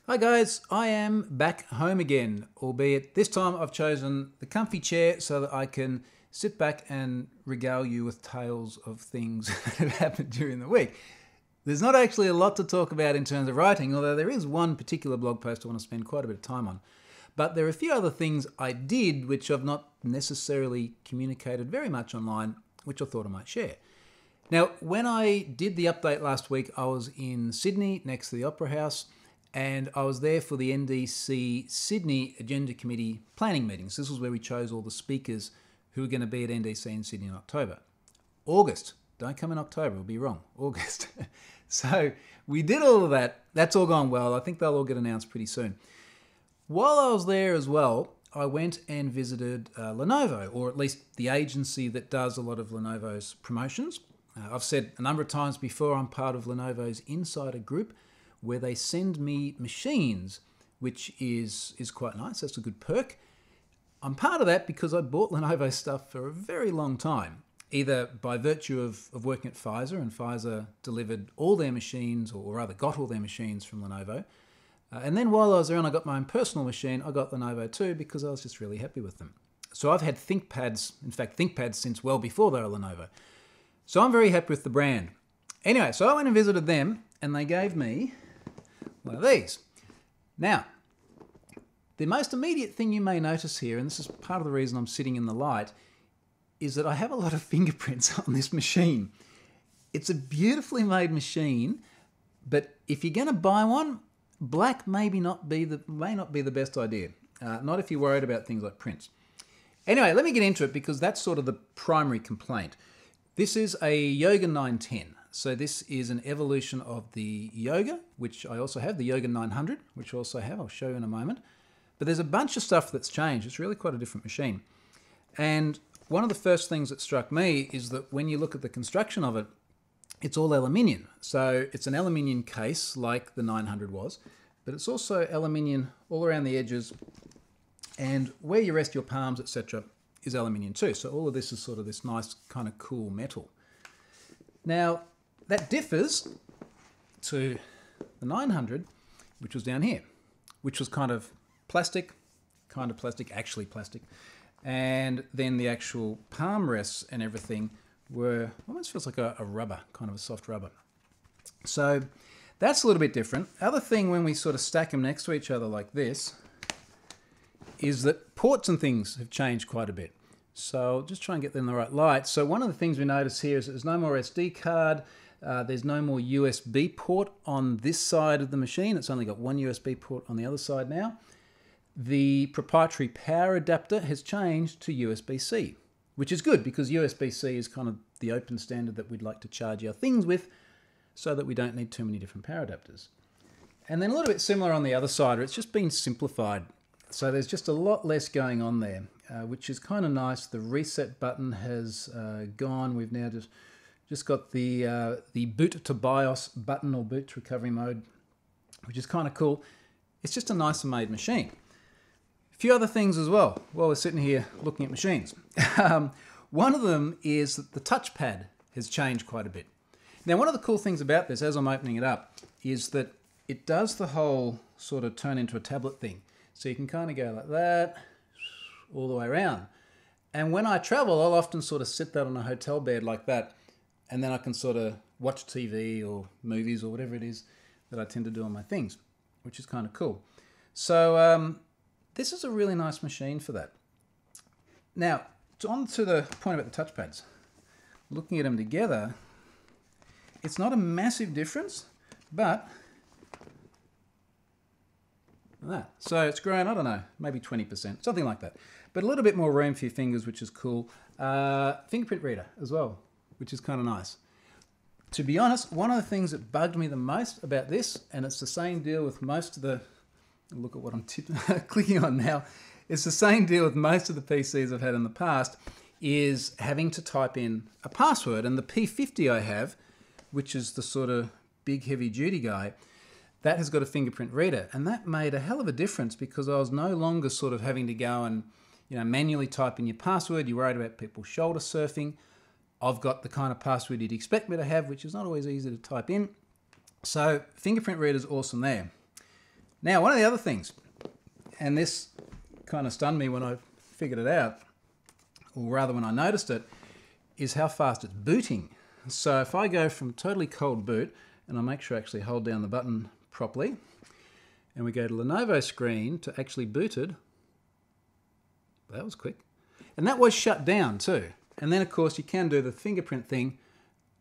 Hi guys, I am back home again, albeit this time I've chosen the comfy chair so that I can sit back and regale you with tales of things that have happened during the week. There's not actually a lot to talk about in terms of writing, although there is one particular blog post I want to spend quite a bit of time on. But there are a few other things I did which I've not necessarily communicated very much online, which I thought I might share. Now, when I did the update last week, I was in Sydney next to the Opera House, and I was there for the NDC Sydney Agenda Committee planning meetings. This was where we chose all the speakers who were going to be at NDC in Sydney in October. August. Don't come in October, it'll be wrong. August. So we did all of that. That's all gone well. I think they'll all get announced pretty soon. While I was there as well, I went and visited Lenovo, or at least the agency that does a lot of Lenovo's promotions. I've said a number of times before, I'm part of Lenovo's insider group, where they send me machines, which is quite nice. That's a good perk. I'm part of that because I bought Lenovo stuff for a very long time, either by virtue of working at Pfizer, and Pfizer delivered all their machines, or rather got all their machines from Lenovo. And then while I was there and I got my own personal machine, I got Lenovo too because I was just really happy with them. So I've had ThinkPads, in fact ThinkPads since well before they were Lenovo. So I'm very happy with the brand. Anyway, so I went and visited them and they gave me one of these. Now, the most immediate thing you may notice here, and this is part of the reason I'm sitting in the light, is that I have a lot of fingerprints on this machine. It's a beautifully made machine, but if you're going to buy one, black may not be the best idea. Not if you're worried about things like prints. Anyway, let me get into it because that's sort of the primary complaint. This is a Yoga 910. So this is an evolution of the Yoga, which I also have, the Yoga 900, which I also have. I'll show you in a moment. But there's a bunch of stuff that's changed. It's really quite a different machine. And one of the first things that struck me is that when you look at the construction of it, it's all aluminium. So it's an aluminium case like the 900 was, but it's also aluminium all around the edges, and where you rest your palms, etc., is aluminium too. So all of this is sort of this nice kind of cool metal. Now, that differs to the 900, which was down here, which was kind of plastic, actually plastic. And then the actual palm rests and everything were, almost feels like a rubber, kind of a soft rubber. So that's a little bit different. Other thing when we sort of stack them next to each other like this is that ports and things have changed quite a bit. So I'll just try and get them in the right light. So one of the things we notice here is that there's no more SD card. There's no more USB port on this side of the machine. It's only got one USB port on the other side now. The proprietary power adapter has changed to USB-C, which is good because USB-C is kind of the open standard that we'd like to charge our things with so that we don't need too many different power adapters. And then a little bit similar on the other side, it's just been simplified. So there's just a lot less going on there, which is kind of nice. The reset button has gone. We've now just got the boot to BIOS button, or boot to recovery mode, which is kind of cool. It's just a nicer made machine. A few other things as well while we're sitting here looking at machines. One of them is that the touchpad has changed quite a bit. Now, one of the cool things about this, as I'm opening it up, is that it does the whole sort of turn into a tablet thing. So you can kind of go like that, all the way around. And when I travel, I'll often sort of sit that on a hotel bed like that, and then I can sort of watch TV or movies or whatever it is that I tend to do on my things, which is kind of cool. So this is a really nice machine for that. Now, on to the point about the touchpads. Looking at them together, it's not a massive difference, but that. So it's grown, I don't know, maybe 20%, something like that. But a little bit more room for your fingers, which is cool. Fingerprint reader as well, which is kind of nice. To be honest, one of the things that bugged me the most about this, and it's the same deal with most of the, look at what I'm clicking on now, it's the same deal with most of the PCs I've had in the past, is having to type in a password. And the P50 I have, which is the sort of big heavy duty guy, that has got a fingerprint reader, and that made a hell of a difference because I was no longer sort of having to go and manually type in your password. You're worried about people shoulder surfing. I've got the kind of password you'd expect me to have, which is not always easy to type in. So fingerprint reader's awesome there. Now, one of the other things, and this kind of stunned me when I figured it out, or rather when I noticed it, is how fast it's booting. So if I go from totally cold boot, and I make sure I actually hold down the button properly, and we go to Lenovo screen to actually booted, that was quick. And that was shut down too. And then of course you can do the fingerprint thing,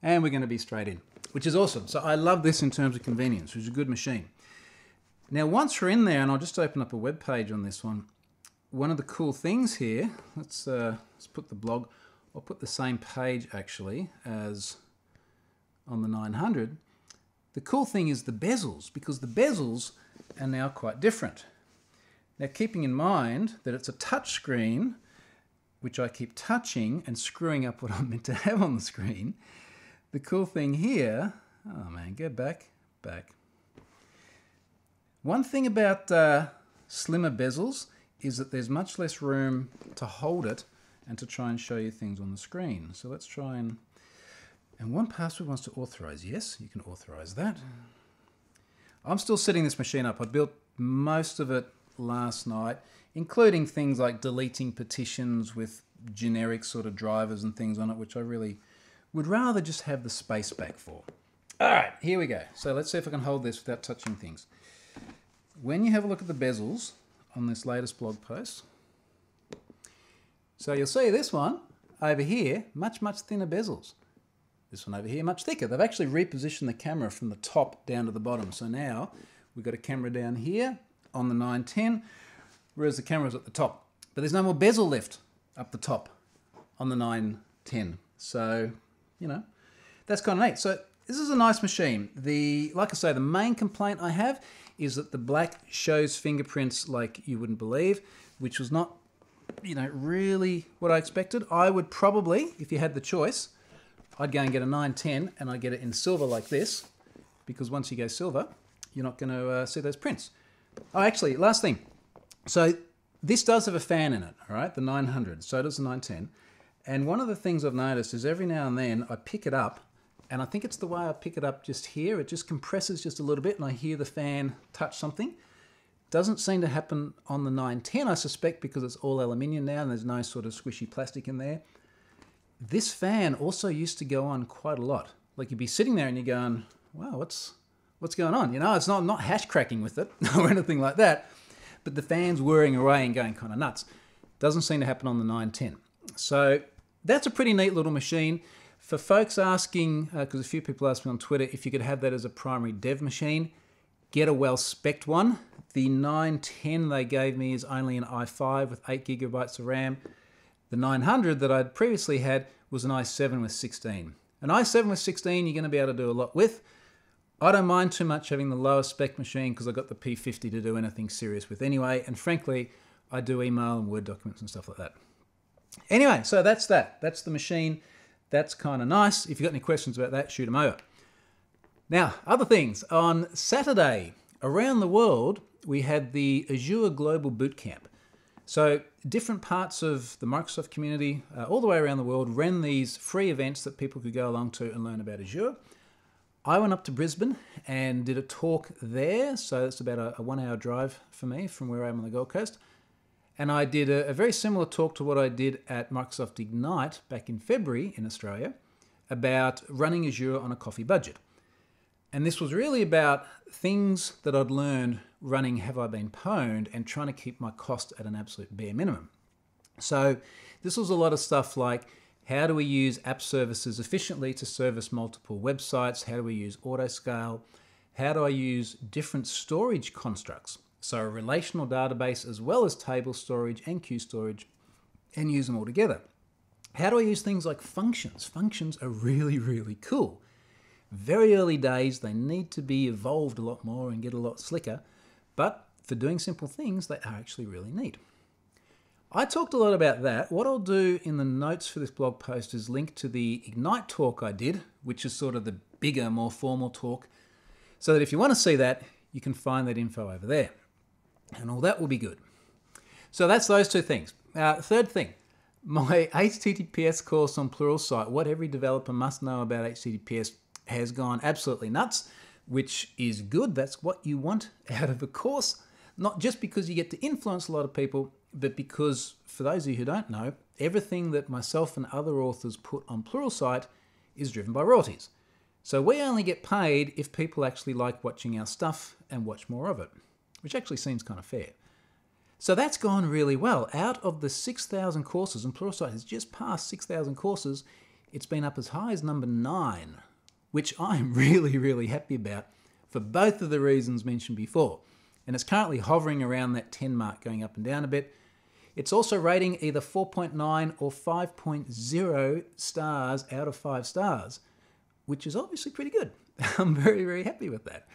and we're going to be straight in, which is awesome. So I love this in terms of convenience, which is a good machine. Now once we're in there, and I'll just open up a web page on this one, one of the cool things here, let's put the blog, I'll put the same page actually as on the 900. The cool thing is the bezels, because the bezels are now quite different. Now keeping in mind that it's a touch screen, which I keep touching and screwing up what I'm meant to have on the screen, the cool thing here, oh man, go back. One thing about slimmer bezels is that there's much less room to hold it and to try and show you things on the screen. So let's try and 1Password wants to authorize. Yes, you can authorize that. I'm still setting this machine up. I built most of it last night, including things like deleting petitions with generic sort of drivers and things on it, which I really would rather just have the space back for. All right, here we go. So let's see if I can hold this without touching things. When you have a look at the bezels on this latest blog post, so you'll see this one over here, much thinner bezels. This one over here, much thicker. They've actually repositioned the camera from the top down to the bottom. So now we've got a camera down here on the 910, whereas the camera's at the top. But there's no more bezel lift up the top on the 910. So, you know, that's kind of neat. So this is a nice machine. Like I say, the main complaint I have is that the black shows fingerprints like you wouldn't believe, which was not, you know, really what I expected. I would probably, if you had the choice, I'd go and get a 910 and I'd get it in silver like this, because once you go silver, you're not going to see those prints. Oh, actually, last thing. So this does have a fan in it, all right, the 900. So does the 910. And one of the things I've noticed is every now and then I pick it up, and I think it's the way I pick it up just here. It just compresses just a little bit and I hear the fan touch something. Doesn't seem to happen on the 910, I suspect, because it's all aluminium now and there's no sort of squishy plastic in there. This fan also used to go on quite a lot. Like you'd be sitting there and you're going, wow, what's going on? You know, it's not hash cracking with it or anything like that, but the fan's whirring away and going kind of nuts. Doesn't seem to happen on the 910. So that's a pretty neat little machine. For folks asking, because a few people asked me on Twitter, if you could have that as a primary dev machine, get a well-spec'd one. The 910 they gave me is only an i5 with 8 gigabytes of RAM. The 900 that I'd previously had was an i7 with 16. An i7 with 16 you're going to be able to do a lot with. I don't mind too much having the lower spec machine because I've got the P50 to do anything serious with anyway, and frankly, I do email and Word documents and stuff like that. Anyway, so that's that. That's the machine. That's kind of nice. If you've got any questions about that, shoot them over. Now, other things. On Saturday, around the world, we had the Azure Global Bootcamp. So different parts of the Microsoft community all the way around the world ran these free events that people could go along to and learn about Azure. I went up to Brisbane and did a talk there. So it's about a 1 hour drive for me from where I am on the Gold Coast. And I did a very similar talk to what I did at Microsoft Ignite back in February in Australia about running Azure on a coffee budget. And this was really about things that I'd learned running Have I Been Pwned and trying to keep my cost at an absolute bare minimum. So this was a lot of stuff like, how do we use app services efficiently to service multiple websites? How do we use autoscale? How do I use different storage constructs? So a relational database as well as table storage and queue storage, and use them all together. How do I use things like functions? Functions are really, really cool. Very early days, they need to be evolved a lot more and get a lot slicker, but for doing simple things, they are actually really neat. I talked a lot about that. What I'll do in the notes for this blog post is link to the Ignite talk I did, which is sort of the bigger, more formal talk, so that if you want to see that, you can find that info over there. And all that will be good. So that's those two things. Third thing, my HTTPS course on Pluralsight, What Every Developer Must Know About HTTPS, has gone absolutely nuts. which is good. That's what you want out of a course, not just because you get to influence a lot of people, but because, for those of you who don't know, everything that myself and other authors put on Pluralsight is driven by royalties. So we only get paid if people actually like watching our stuff and watch more of it, which actually seems kind of fair. So that's gone really well. Out of the 6,000 courses, and Pluralsight has just passed 6,000 courses, it's been up as high as number 9, which I'm really, really happy about for both of the reasons mentioned before. And it's currently hovering around that 10 mark, going up and down a bit. It's also rating either 4.9 or 5.0 stars out of 5 stars, which is obviously pretty good. I'm very, very happy with that.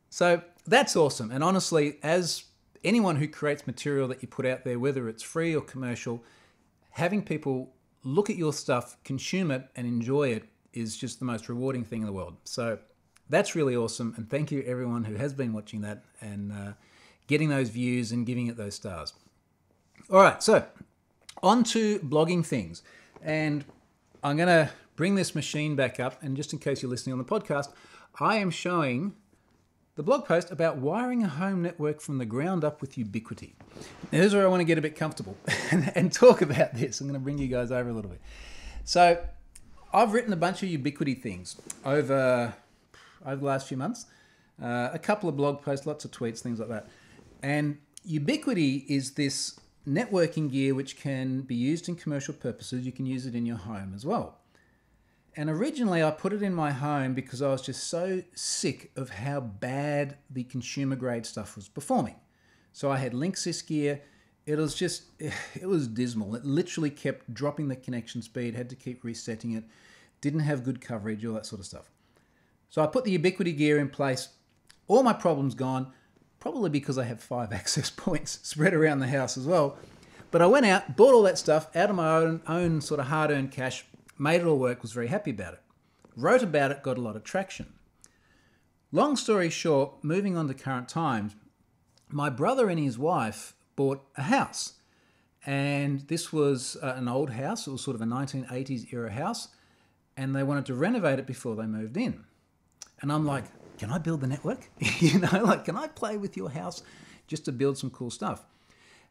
So that's awesome. And honestly, as anyone who creates material that you put out there, whether it's free or commercial, having people look at your stuff, consume it, and enjoy it is just the most rewarding thing in the world. So that's really awesome. And thank you everyone who has been watching that and getting those views and giving it those stars. All right, so on to blogging things. And I'm going to bring this machine back up. And just in case you're listening on the podcast, I am showing the blog post about wiring a home network from the ground up with Ubiquiti. Now, this is where I want to get a bit comfortable and talk about this. I'm going to bring you guys over a little bit. So I've written a bunch of Ubiquiti things over the last few months. A couple of blog posts, lots of tweets, things like that. And Ubiquiti is this networking gear which can be used in commercial purposes. You can use it in your home as well. And originally I put it in my home because I was just so sick of how bad the consumer grade stuff was performing. So I had Linksys gear. It was dismal. It literally kept dropping the connection speed, had to keep resetting it, didn't have good coverage, all that sort of stuff. So I put the Ubiquiti gear in place. All my problems gone. Probably because I have 5 access points spread around the house as well. But I went out, bought all that stuff out of my own sort of hard-earned cash, made it all work, was very happy about it. Wrote about it, got a lot of traction. Long story short, moving on to current times, my brother and his wife bought a house. And this was an old house. It was sort of a 1980s era house. And they wanted to renovate it before they moved in. And I'm like, can I build the network? Can I play with your house just to build some cool stuff?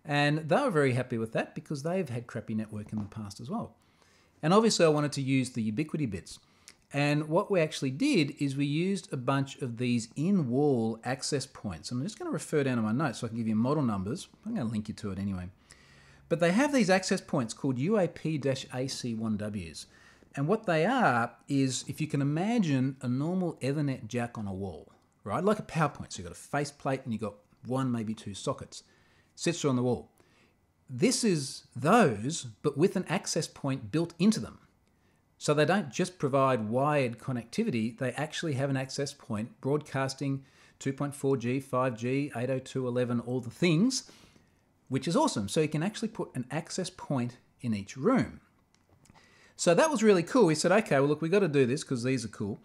And they were very happy with that because they've had crappy network in the past as well. And obviously I wanted to use the Ubiquiti bits. And what we actually did is we used a bunch of these in-wall access points. I'm just going to refer down to my notes so I can give you model numbers. I'm going to link you to it anyway. But they have these access points called UAP-AC1Ws. And what they are is, if you can imagine a normal Ethernet jack on a wall, right? Like a PowerPoint. So you've got a faceplate and you've got 1, maybe 2 sockets. Sits on the wall. This is those, but with an access point built into them. So they don't just provide wired connectivity, they actually have an access point broadcasting 2.4G, 5G, 802.11, all the things, which is awesome. So you can actually put an access point in each room. So that was really cool. We said, okay, well, look, we've got to do this because these are cool.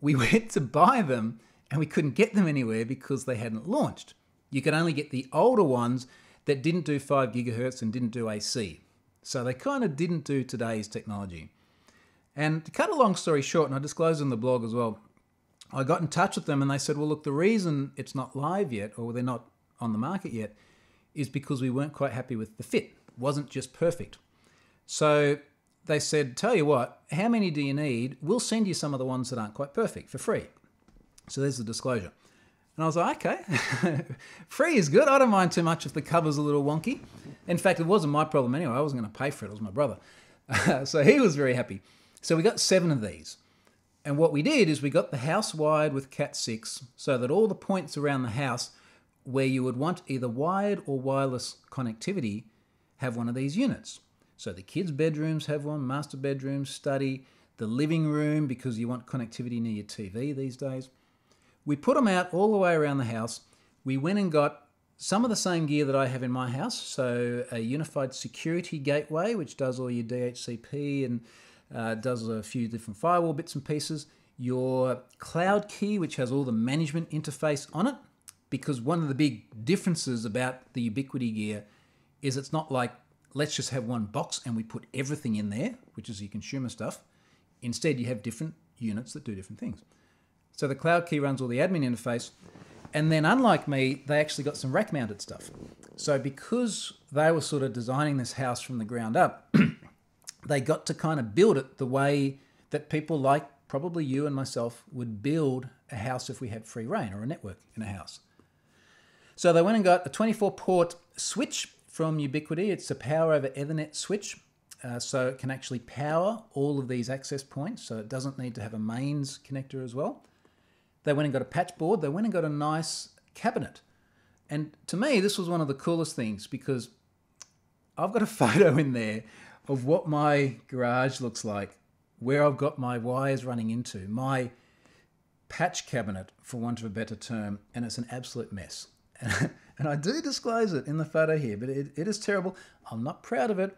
We went to buy them and we couldn't get them anywhere because they hadn't launched. You could only get the older ones that didn't do 5 gigahertz and didn't do AC. So they kind of didn't do today's technology. And to cut a long story short, and I disclosed in the blog as well, I got in touch with them and they said, well, look, the reason it's not live yet or they're not on the market yet is because we weren't quite happy with the fit. It wasn't just perfect. So they said, tell you what, how many do you need? We'll send you some of the ones that aren't quite perfect for free. So there's the disclosure. And I was like, okay, free is good. I don't mind too much if the cover's a little wonky. In fact, it wasn't my problem anyway. I wasn't going to pay for it. It was my brother. So he was very happy. So we got 7 of these. And what we did is we got the house wired with Cat6 so that all the points around the house where you would want either wired or wireless connectivity have one of these units. So the kids' bedrooms have one, master bedroom, study, the living room, because you want connectivity near your TV these days. We put them out all the way around the house. We went and got some of the same gear that I have in my house. So a unified security gateway, which does all your DHCP and does a few different firewall bits and pieces. Your cloud key, which has all the management interface on it. Because one of the big differences about the Ubiquiti gear is it's not like, let's just have one box and we put everything in there, which is your consumer stuff. Instead, you have different units that do different things. So the Cloud Key runs all the admin interface. And then unlike me, they actually got some rack mounted stuff. So because they were sort of designing this house from the ground up, they got to kind of build it the way that people like probably you and myself would build a house if we had free reign or a network in a house. So they went and got a 24-port switch from Ubiquiti. It's a power over Ethernet switch. So it can actually power all of these access points. So it doesn't need to have a mains connector as well. They went and got a patch board. They went and got a nice cabinet. And to me, this was one of the coolest things because I've got a photo in there of what my garage looks like, where I've got my wires running into, my patch cabinet, for want of a better term, and it's an absolute mess. And I do disclose it in the photo here, but it is terrible. I'm not proud of it.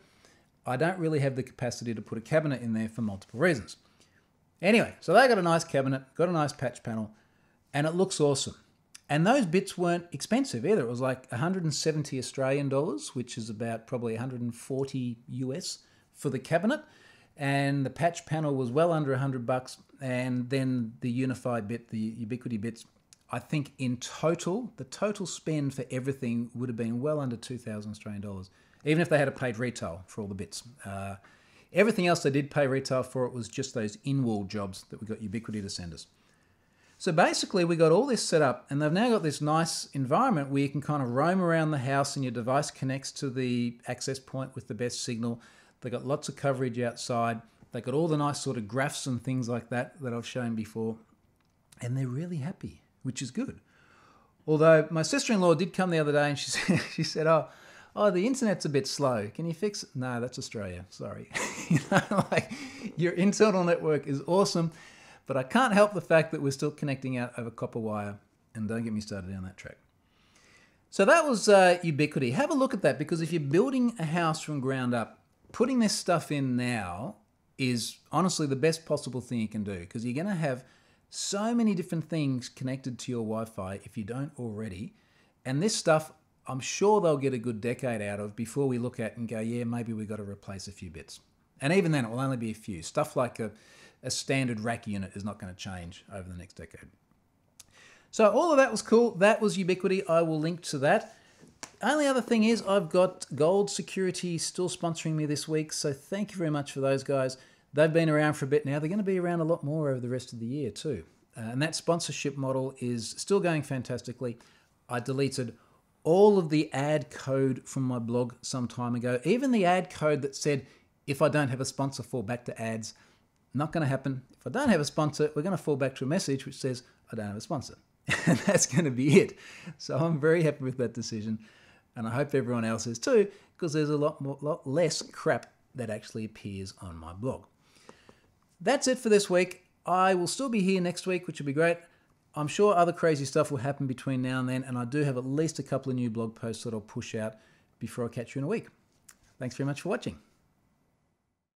I don't really have the capacity to put a cabinet in there for multiple reasons. Anyway, so they got a nice cabinet, got a nice patch panel, and it looks awesome. And those bits weren't expensive either. It was like 170 Australian dollars, which is about probably 140 US for the cabinet. And the patch panel was well under $100. And then the unified bit, the Ubiquiti bits, I think in total, the total spend for everything would have been well under 2,000 Australian dollars, even if they had paid retail for all the bits. Everything else they did pay retail for, it was just those in-wall jobs that we got Ubiquiti to send us. So basically we got all this set up and they've now got this nice environment where you can kind of roam around the house and your device connects to the access point with the best signal. They got lots of coverage outside. They got all the nice sort of graphs and things like that I've shown before. And they're really happy, which is good. Although my sister-in-law did come the other day and she said, oh, the internet's a bit slow. Can you fix it? No, that's Australia. Sorry. Like your internal network is awesome, but I can't help the fact that we're still connecting out over copper wire, and don't get me started down that track. So that was Ubiquiti. Have a look at that, because if you're building a house from ground up, putting this stuff in now is honestly the best possible thing you can do, because you're going to have so many different things connected to your Wi-Fi if you don't already. And this stuff, I'm sure they'll get a good decade out of before we look at and go, yeah, maybe we've got to replace a few bits. And even then, it will only be a few. Stuff like a standard rack unit is not going to change over the next decade. So all of that was cool. That was Ubiquiti. I will link to that. Only other thing is I've got Gold Security still sponsoring me this week. So thank you very much for those guys. They've been around for a bit now. They're going to be around a lot more over the rest of the year too. And that sponsorship model is still going fantastically. I deleted all of the ad code from my blog some time ago. Even the ad code that said, if I don't have a sponsor, fall back to ads. Not going to happen. If I don't have a sponsor, we're going to fall back to a message which says, I don't have a sponsor. And that's going to be it. So I'm very happy with that decision. And I hope everyone else is too, because there's a lot less crap that actually appears on my blog. That's it for this week. I will still be here next week, which will be great. I'm sure other crazy stuff will happen between now and then, and I do have at least a couple of new blog posts that I'll push out before I catch you in a week. Thanks very much for watching.